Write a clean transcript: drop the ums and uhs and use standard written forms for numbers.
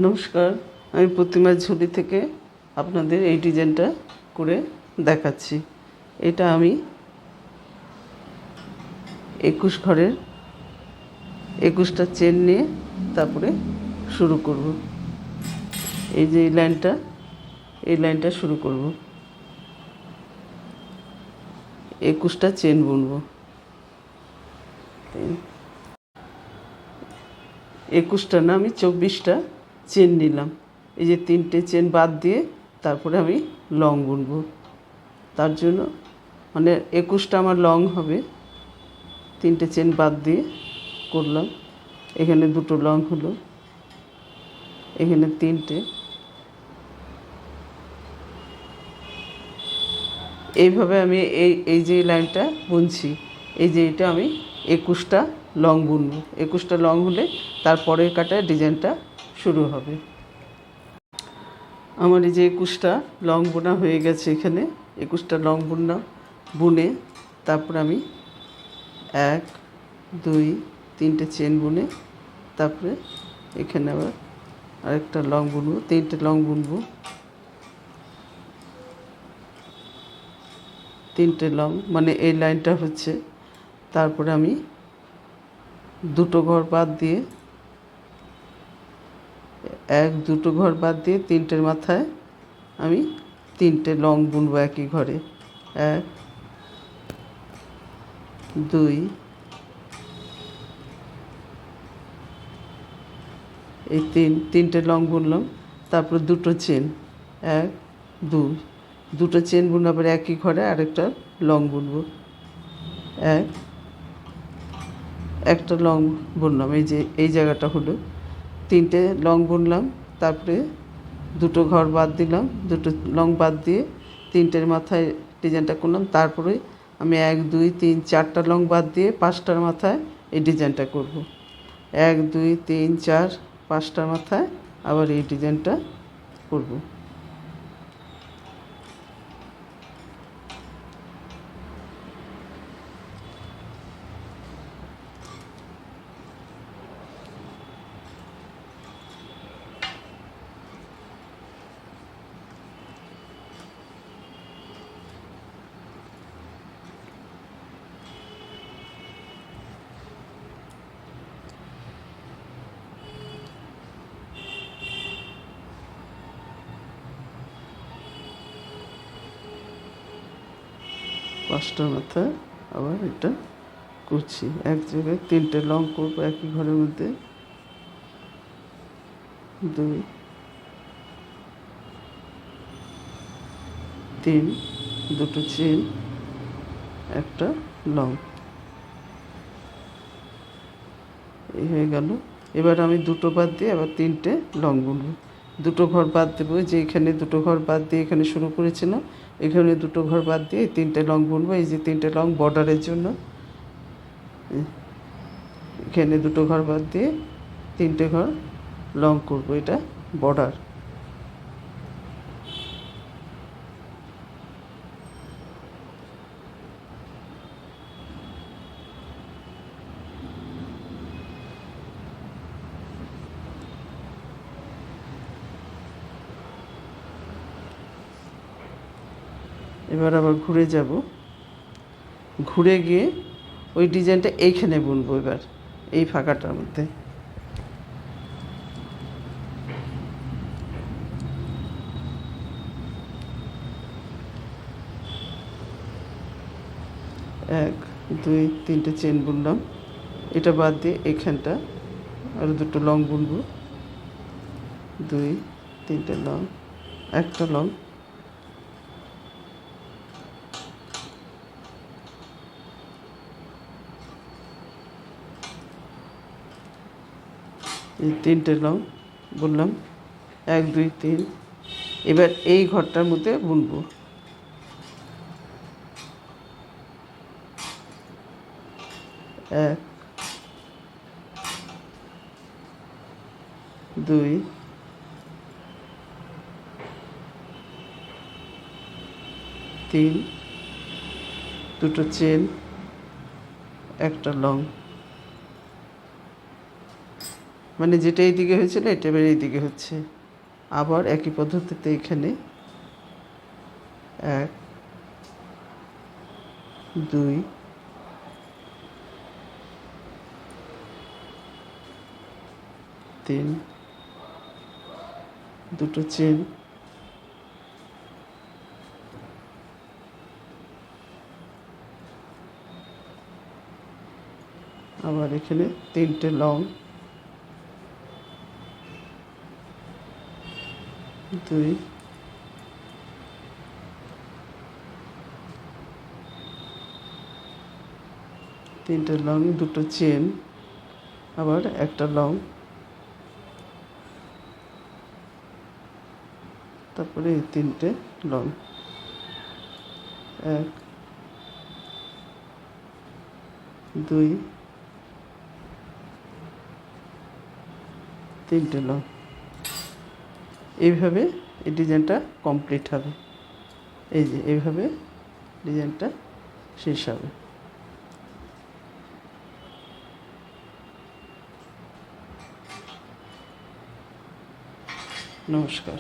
নমস্কার, আমি প্রতিমার ঝুলি থেকে আপনাদের এই ডিজাইনটা করে দেখাচ্ছি। এটা আমি 21 ঘরের 21টা চেন নিয়ে তারপরে শুরু করব। এই যে এই লাইনটা শুরু করব, 21টা চেন বুনবো। 21টা না, আমি 24টা চেন নিলাম। এই যে 3টে চেন বাদ দিয়ে তারপরে আমি লং বুনবো। তার জন্য মানে 21টা আমার লং হবে, 3টে চেন বাদ দিয়ে করলাম। এখানে 2টো লং হলো, এখানে 3টে। এইভাবে আমি এই যে লাইনটা বুনছি, এই যে এটা আমি 21টা লং বুনবো। 21টা লং হলে তারপরের কাটায় ডিজাইনটা শুরু হবে। আমার এই যে 21টা লং বোনা হয়ে গেছে। এখানে 21টা লং বুনে তারপর আমি 1 2 3টে চেন বুনে তারপরে এখানে আবার আরেকটা লং বুনবো, 3টে লং বুনবো, 3টে লং মানে এই লাইনটা হচ্ছে। তারপরে আমি 2টো ঘর বাদ দিয়ে 2টো ঘর বাদ দিয়ে 3টের মাথায় আমি 3টে লং বুনবো একই ঘরে। 1 2 এই 3টে লং বুনলাম। তারপর 2টো চেন, 1 2, 2টো চেন বুনে আবার একই ঘরে আরেকটা লং বুনবো। একটা লং বুনলাম, এই যে এই জায়গাটা হলো। 3টে লং বুনলাম, তারপরে 2টো ঘর বাদ দিলাম, 2টো লং বাদ দিয়ে 3টের মাথায় ডিজাইনটা করলাম। তারপরে আমি 1 2 3 4টা লং বাদ দিয়ে 5টার মাথায় এই ডিজাইনটা করব। 1 2 3 4 5টার মাথায় আবার এই ডিজাইনটা করব। পাঁচটার মাথায় আবার এটা করছি। এক জায়গায় 3টে লং করবো একই ঘরের মধ্যে। 2 3, 2টো চেন, একটা লং, এই হয়ে গেল। এবার আমি 2টো বাদ দিয়ে আবার 3টে লং বুনবো। 2টো ঘর বাদ দেবো, যে এখানে 2টো ঘর বাদ দিয়ে এখানে শুরু করেছিলাম, এখানে 2টো ঘর বাদ দিয়ে 3টে লং বুনবো। এই যে 3টে লং বর্ডারের জন্য, এখানে 2টো ঘর বাদ দিয়ে 3টে ঘর লং করবো, এটা বর্ডার। এবার আবার ঘুরে যাব, ঘুরে গিয়ে ওই ডিজাইনটা এইখানে বুনবো। এবার এই ফাঁকাটার মধ্যে এক 2 3টে চেন বুনলাম। এটা বাদ দিয়ে এখানটা আরও 2টো লং বুনবো। 2 3টে লং, একটা লং, এই 3টে লং বুনলাম। 1 2 3। এবার এই ঘরটার মধ্যে বুনবো। 1 2 3, 2টো চেন, একটা লং, মানে যেটা এইদিকে হয়েছিল এটা এবার এইদিকে হচ্ছে। আবার একই পদ্ধতিতে এখানে 1 2 3 দুটো চেন, আবার এখানে 3টে লং, 2 3টে লং, দুটো চেন, আবার একটা লং, তারপরে এই 3টে লং, 1 2 3টে লং। এইভাবে এই ডিজাইনটা কমপ্লিট হবে। এই যে এইভাবে ডিজাইনটা শেষ হবে। নমস্কার।